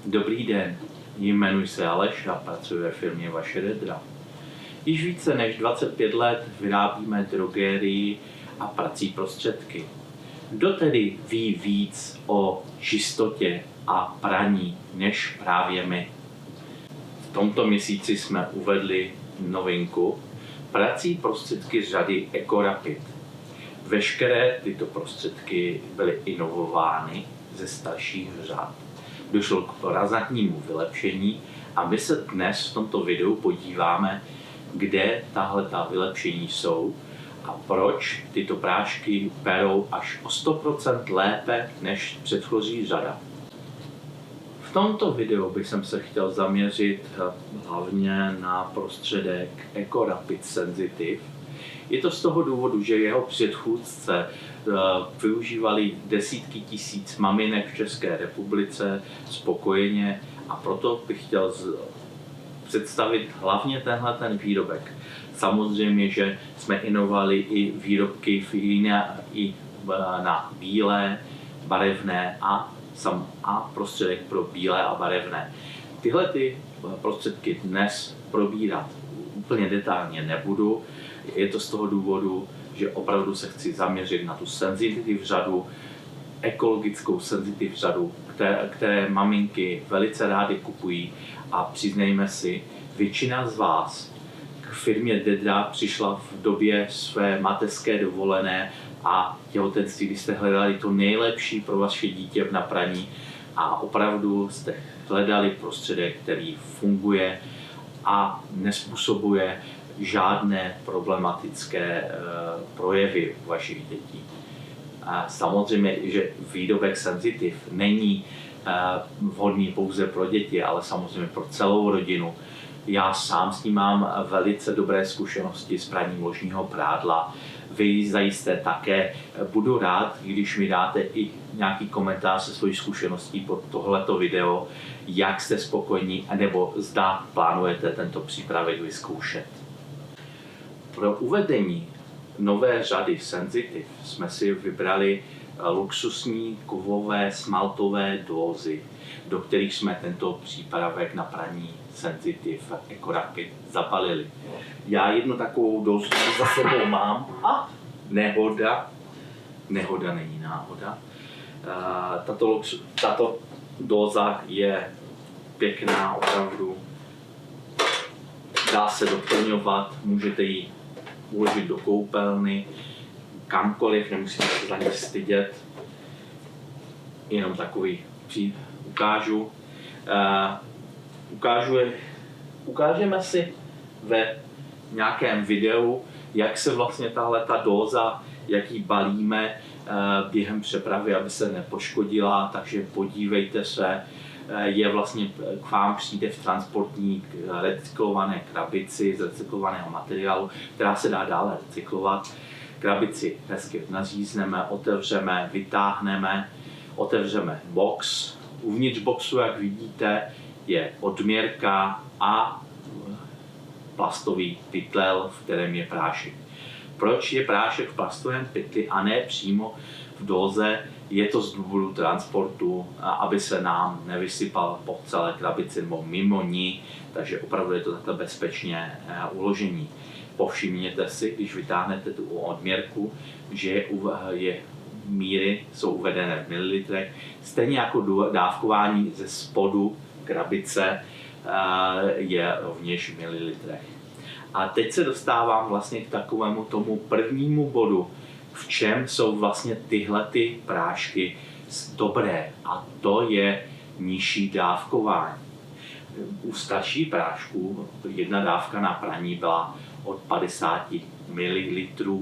Dobrý den, jmenuji se Aleš a pracuji ve firmě Vaše Dedra. Již více než 25 let vyrábíme drogérii a prací prostředky. Kdo tedy ví víc o čistotě a praní než právě my? V tomto měsíci jsme uvedli novinku prací prostředky z řady EcoRapid. Veškeré tyto prostředky byly inovovány ze starších řad. Došlo k razantnímu vylepšení a my se dnes v tomto videu podíváme, kde tahleta vylepšení jsou a proč tyto prášky perou až o 100% lépe než předchozí řada. V tomto videu bych se chtěl zaměřit hlavně na prostředek EcoRapid Sensitive. Je to z toho důvodu, že jeho předchůdce využívali desítky tisíc maminek v České republice spokojeně a proto bych chtěl představit hlavně ten výrobek. Samozřejmě, že jsme inovovali i výrobky i na bílé, barevné a prostředek pro bílé a barevné. Tyhle prostředky dnes probírat úplně detailně nebudu. Je to z toho důvodu, že opravdu se chci zaměřit na tu sensitive řadu, ekologickou sensitive řadu, které maminky velice rády kupují a přiznejme si, většina z vás k firmě Dedra přišla v době své mateřské dovolené a těhotenství, kdy jste hledali to nejlepší pro vaše dítě na praní a opravdu jste hledali prostředek, který funguje a nespůsobuje žádné problematické projevy u vašich dětí. A samozřejmě, že výrobek Sensitive není vhodný pouze pro děti, ale samozřejmě pro celou rodinu. Já sám s ním mám velice dobré zkušenosti s praním ložního prádla. Vy zajisté také. Budu rád, když mi dáte i nějaký komentář se svojí zkušeností pod tohleto video, jak jste spokojení, nebo zda plánujete tento přípravek vyzkoušet. Pro uvedení nové řady Sensitive jsme si vybrali luxusní kovové smaltové dózy, do kterých jsme tento přípravek na praní Sensitive EcoRapid zapalili. Já jednu takovou dózu za sebou mám a nehoda není náhoda. Tato dóza je pěkná, opravdu. Dá se doplňovat, můžete ji uložit do koupelny, kamkoliv, nemusíte se za ní stydět. Jenom takový ukážu. Ukážeme si ve nějakém videu, jak se vlastně tahleta dóza, jak ji balíme během přepravy, aby se nepoškodila, takže podívejte se. Je vlastně k vám přijde v transportní recyklované krabici z recyklovaného materiálu, která se dá dále recyklovat. Krabici hezky nařízneme, otevřeme, vytáhneme, otevřeme box. Uvnitř boxu, jak vidíte, je odměrka a plastový pytel, v kterém je prášek. Proč je prášek v plastovém pytli a ne přímo v dóze? Je to z důvodu transportu, aby se nám nevysypal po celé krabici nebo mimo ní, takže opravdu je to takhle bezpečně uložení. Povšimněte si, když vytáhnete tu odměrku, že míry jsou uvedené v mililitrech, stejně jako dávkování ze spodu krabice je rovněž v mililitrech. A teď se dostávám vlastně k takovému tomu prvnímu bodu, v čem jsou vlastně tyhle prášky dobré, a to je nižší dávkování. U starších prášků jedna dávka na praní byla od 50 ml,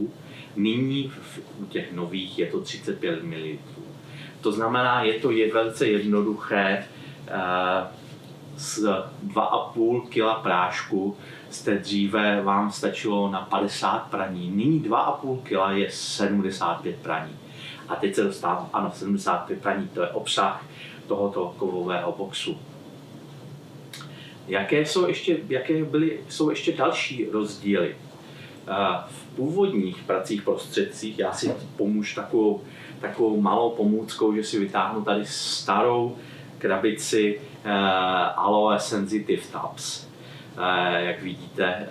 nyní u těch nových je to 35 ml. To znamená, je velice jednoduché. Z 2,5 kg prášku dříve vám stačilo na 50 praní, nyní 2,5 kg je 75 praní. A teď se dostávám, ano, 75 praní, to je obsah tohoto kovového boxu. Jaké jsou ještě další rozdíly? V původních pracích prostředcích, já si pomůžu takovou malou pomůckou, že si vytáhnu tady starou krabici Aloe Sensitive Tabs. Jak vidíte,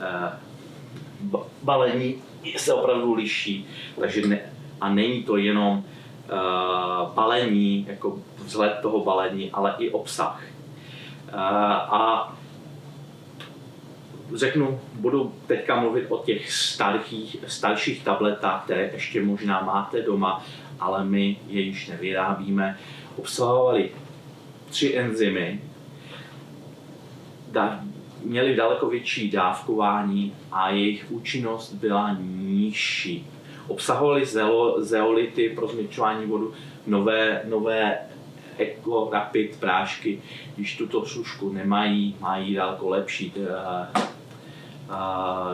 balení se opravdu liší, takže a není to jenom balení, jako vzhled toho balení, ale i obsah. A budu teďka mluvit o těch starších tabletách, které ještě možná máte doma, ale my je již nevyrábíme. Obsahovaly 3 enzymy, měly daleko větší dávkování a jejich účinnost byla nižší. Obsahovaly zeolity pro změkčování vodu, nové EcoRapid prášky, když tuto služku nemají, mají daleko lepší.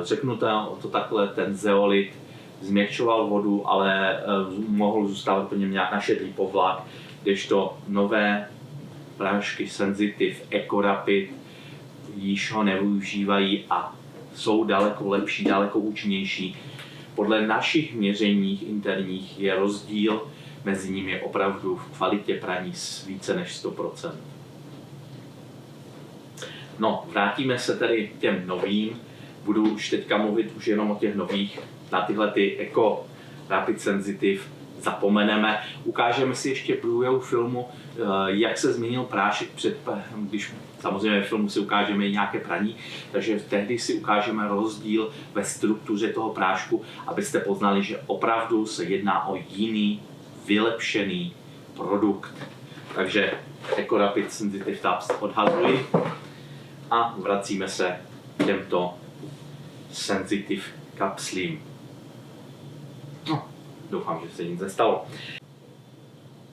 Řeknu to takhle, ten zeolit změkčoval vodu, ale mohl zůstávat po něm nějak našedlý povlak, kdežto nové prášky Sensitive EcoRapid již ho nevyužívají a jsou daleko lepší, daleko účinnější. Podle našich měření interních je rozdíl mezi nimi opravdu v kvalitě praní více než 100%. No, vrátíme se tedy k těm novým. Budu už teďka mluvit už jenom o těch nových. Na tyhle ty EcoRapid Sensitive zapomeneme. Ukážeme si ještě v průběhu filmu, jak se změnil prášek když samozřejmě v filmu si ukážeme i nějaké praní, takže tehdy si ukážeme rozdíl ve struktuře toho prášku, abyste poznali, že opravdu se jedná o jiný, vylepšený produkt. Takže EcoRapid Sensitive Tabs odhazuji a vracíme se k těmto Sensitive kapslím. No, doufám, že se nic nestalo.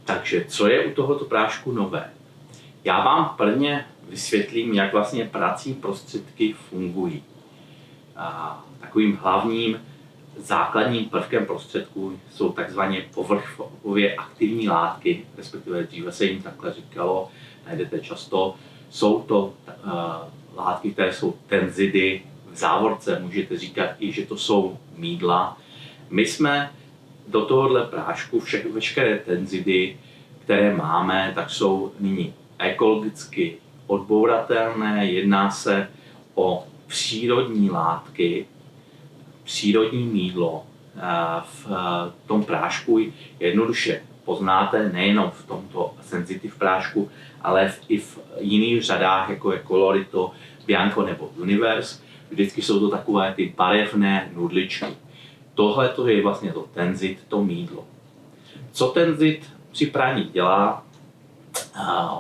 Takže co je u tohoto prášku nové? Já vám prvně vysvětlím, jak vlastně prací prostředky fungují. Takovým hlavním základním prvkem prostředků jsou takzvané povrchově aktivní látky, respektive dříve se jim takhle říkalo, najdete často. Jsou to látky, které jsou tenzidy, v závorce můžete říkat i, že to jsou mýdla. My jsme do tohohle prášku veškeré tenzidy, které máme, tak jsou nyní ekologicky odbouratelné. Jedná se o přírodní látky, přírodní mýdlo. V tom prášku jednoduše poznáte nejenom v tomto Sensitive prášku, ale i v jiných řadách, jako je Colorito, Bianco nebo Universe. Vždycky jsou to takové ty barevné nudličky. Tohle to je vlastně to tenzid, to mýdlo. Co tenzid při praní dělá?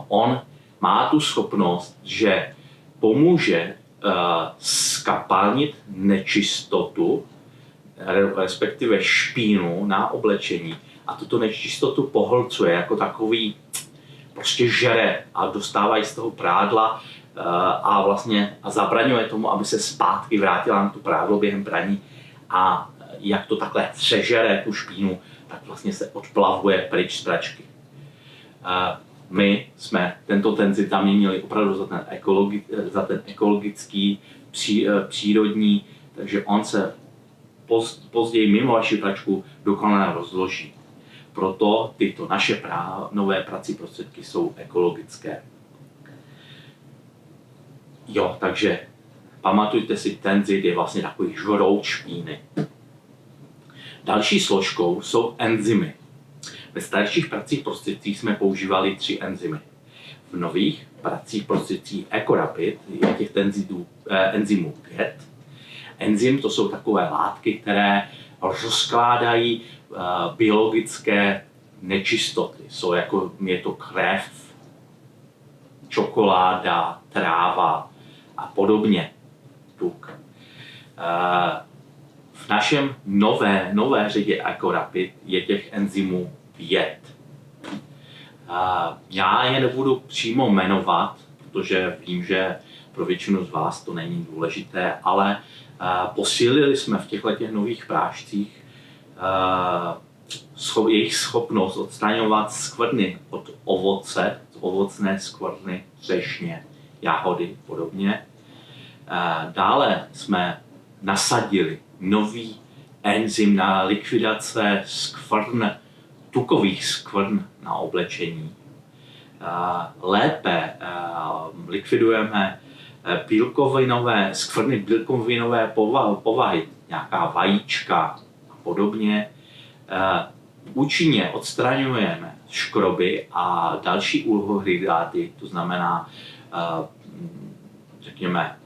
On má tu schopnost, že pomůže skapalnit nečistotu, respektive špínu na oblečení a tuto nečistotu pohlcuje jako takový, prostě žere a dostávají z toho prádla a vlastně zabraňuje tomu, aby se zpátky vrátila na tu prádlo během praní a jak to takhle přežere tu špínu, tak vlastně se odplavuje pryč z pračky. My jsme tento tenzid zaměnili opravdu za ten ekologický, přírodní, takže on se později mimo vaši pračku dokonale rozloží. Proto tyto naše nové prací prostředky jsou ekologické. Jo, takže pamatujte si, tenzid je vlastně takový žrout špíny. Další složkou jsou enzymy. Ve starších pracích prostředcích jsme používali 3 enzymy. V nových pracích prostředcích EcoRapid je těch enzymů 5. Enzym to jsou takové látky, které rozkládají biologické nečistoty. Jsou jako je to krev, čokoláda, tráva a podobně. Tuk. V našem nové řadě EcoRapid je těch enzymů 5. Já je nebudu přímo jmenovat, protože vím, že pro většinu z vás to není důležité, ale posílili jsme v těchto nových prášcích jejich schopnost odstraňovat skvrny od ovoce, ovocné skvrny, třešně, jahody podobně. Dále jsme nasadili nový enzym na likvidace skvrn, tukových skvrn na oblečení. lépe likvidujeme skvrny bílkovinové povahy, nějaká vajíčka a podobně, účinně odstraňujeme škroby a další uhlohydraty, to znamená, řekněme,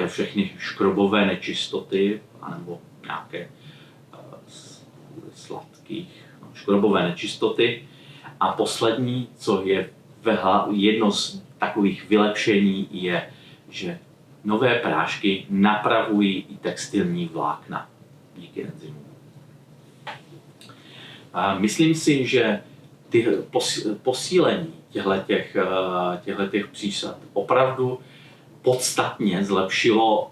všechny škrobové nečistoty, anebo nějaké škrobové nečistoty. A poslední, co je jedno z takových vylepšení, je, že nové prášky napravují i textilní vlákna díky enzymům. Myslím si, že posílení těchto přísad opravdu podstatně zlepšilo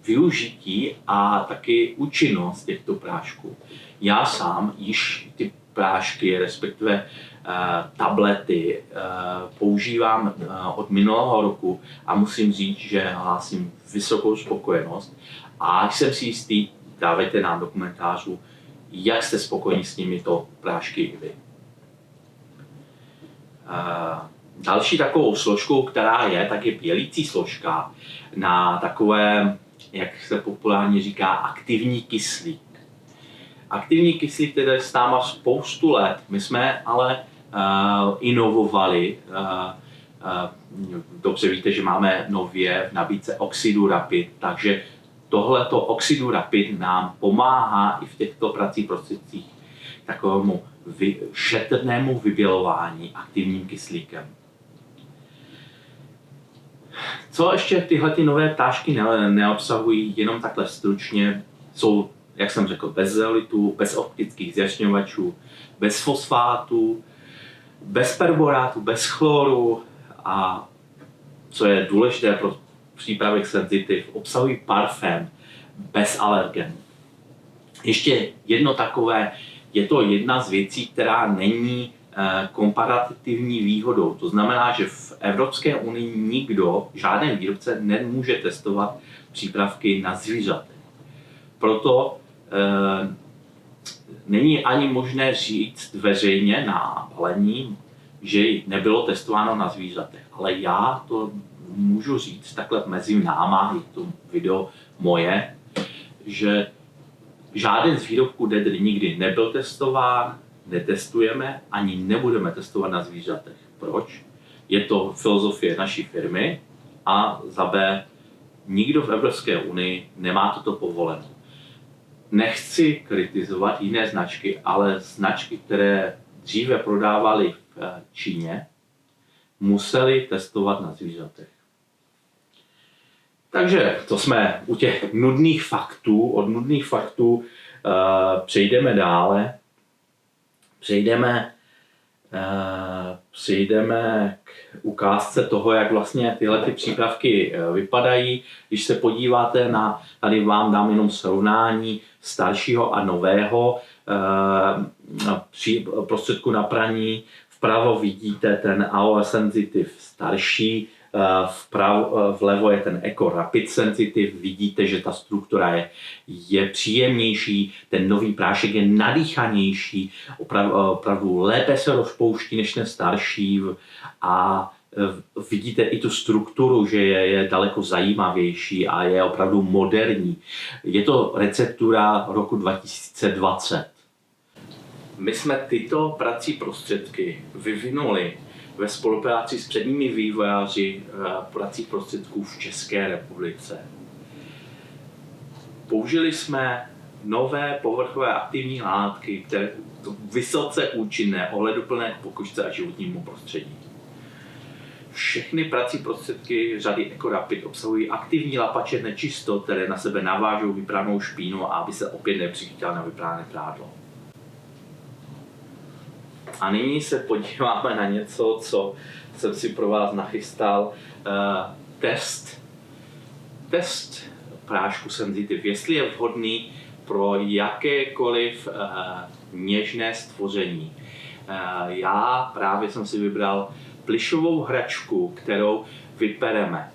využití a taky účinnost těchto prášků. Já sám již ty prášky, respektive tablety, používám od minulého roku a musím říct, že hlásím vysokou spokojenost a jsem si jistý, dávejte nám do komentářů, jak jste spokojení s těmito prášky i vy. Další takovou složkou, která je, tak je bělící složka na takové, jak se populárně říká, aktivní kyslík. Aktivní kyslík tedy s náma spoustu let. My jsme ale inovovali. Dobře víte, že máme nově v nabídce Oxidu Rapid, takže tohleto Oxidu Rapid nám pomáhá i v těchto pracích prostředcích takovému šetrnému vybělování aktivním kyslíkem. Co ještě tyhle nové prášky neobsahují, jenom takhle stručně, jsou, jak jsem řekl, bez zeolitu, bez optických zjašňovačů, bez fosfátů, bez perborátu, bez chloru a co je důležité pro přípravek senzitiv, obsahují parfém bez alergenů. Ještě jedno takové, je to jedna z věcí, která není komparativní výhodou. To znamená, že v Evropské unii nikdo, žádný výrobce nemůže testovat přípravky na zvířatech. Proto není ani možné říct veřejně na balení, že nebylo testováno na zvířatech. Ale já to můžu říct takhle mezi náma, je to video moje, že žádný z výrobků DEDRI nikdy nebyl testován, netestujeme, ani nebudeme testovat na zvířatech. Proč? Je to filozofie naší firmy a za B, nikdo v Evropské unii nemá toto povoleno. Nechci kritizovat jiné značky, ale značky, které dříve prodávaly v Číně, museli testovat na zvířatech. Takže to jsme u těch nudných faktů. Od nudných faktů přejdeme dále. Přejdeme k ukázce toho, jak vlastně tyhle přípravky vypadají. Když se podíváte na, tady vám dám jenom srovnání staršího a nového prostředku na praní. Vpravo vidíte ten AOL Sensitive starší, vlevo je ten Eco Rapid Sensitive. Vidíte, že ta struktura je příjemnější, ten nový prášek je nadýchanější, opravdu lépe se rozpouští než ten starší a vidíte i tu strukturu, že je daleko zajímavější a je opravdu moderní. Je to receptura roku 2020. My jsme tyto prací prostředky vyvinuli ve spolupráci s předními vývojáři pracích prostředků v České republice. Použili jsme nové povrchové aktivní látky, které jsou vysoce účinné, ohleduplné k pokožce a životnímu prostředí. Všechny prací prostředky řady EcoRapid obsahují aktivní lapače nečistot, které na sebe navážou vypranou špínu, aby se opět nepřichytila na vyprané prádlo. A nyní se podíváme na něco, co jsem si pro vás nachystal. Test prášku Sensitive, jestli je vhodný pro jakékoliv něžné stvoření. Já právě jsem si vybral plyšovou hračku, kterou vypereme.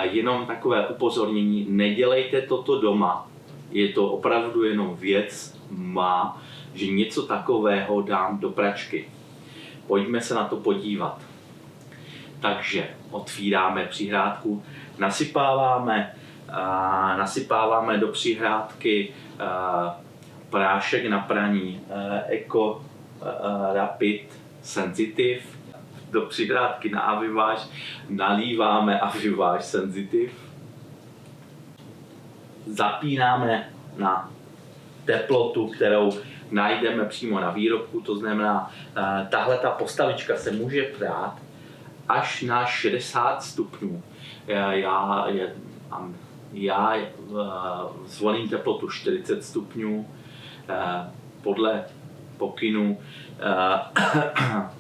Jenom takové upozornění, nedělejte toto doma. Je to opravdu jenom věc má, že něco takového dám do pračky. Pojďme se na to podívat. Takže otvíráme přihrádku, nasypáváme do přihrádky prášek na praní Eco Rapid Sensitive. Do přihrádky na aviváž nalíváme aviváž Sensitive. Zapínáme na teplotu, kterou najdeme přímo na výrobku, to znamená, tahle ta postavička se může prát až na 60 stupňů. Já zvolím teplotu 40 stupňů. Podle pokynu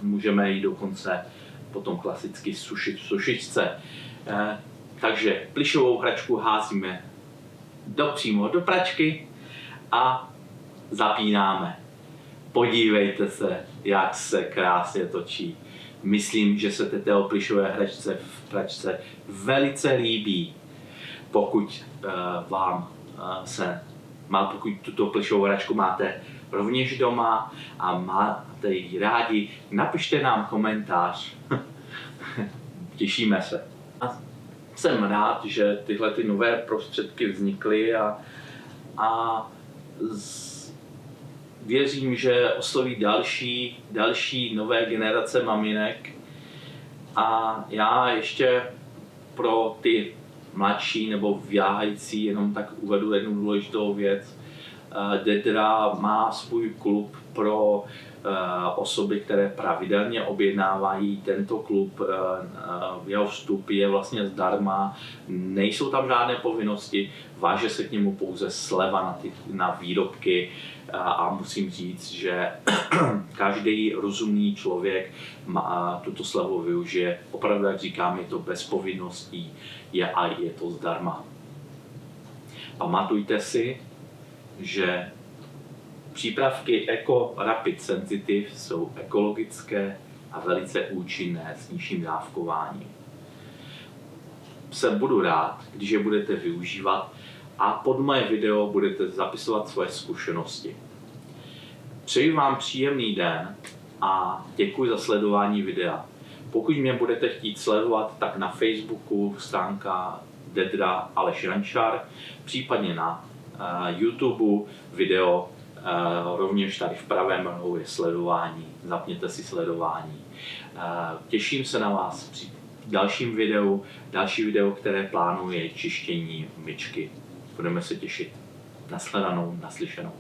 můžeme ji dokonce potom klasicky sušit v sušičce. Takže plyšovou hračku házíme přímo do pračky a zapínáme. Podívejte se, jak se krásně točí. Myslím, že se této plyšové hračce v pračce velice líbí. Pokud pokud tuto plyšovou hračku máte rovněž doma a máte ji rádi, napište nám komentář. Těšíme se. A jsem rád, že tyhle nové prostředky vznikly a věřím, že osloví další nové generace maminek. A já ještě pro ty mladší nebo váhající jenom tak uvedu jednu důležitou věc. Dedra má svůj klub pro osoby, které pravidelně objednávají. Tento klub, jeho vstup je vlastně zdarma, nejsou tam žádné povinnosti, váže se k němu pouze sleva na výrobky a musím říct, že každý rozumný člověk tuto slevu využije. Opravdu, jak říkám, je to bez povinností a je to zdarma. Pamatujte si, že přípravky Eco Rapid Sensitive jsou ekologické a velice účinné s nižším dávkováním. Budu rád, když je budete využívat a pod moje video budete zapisovat svoje zkušenosti. Přeji vám příjemný den a děkuji za sledování videa. Pokud mě budete chtít sledovat, tak na Facebooku stránka Dedra Aleš Rančar, případně na YouTube video, rovněž tady v pravém rohu je sledování, zapněte si sledování. Těším se na vás při dalším videu, další video, které plánuje čištění myčky. Budeme se těšit. Nashledanou, naslyšenou.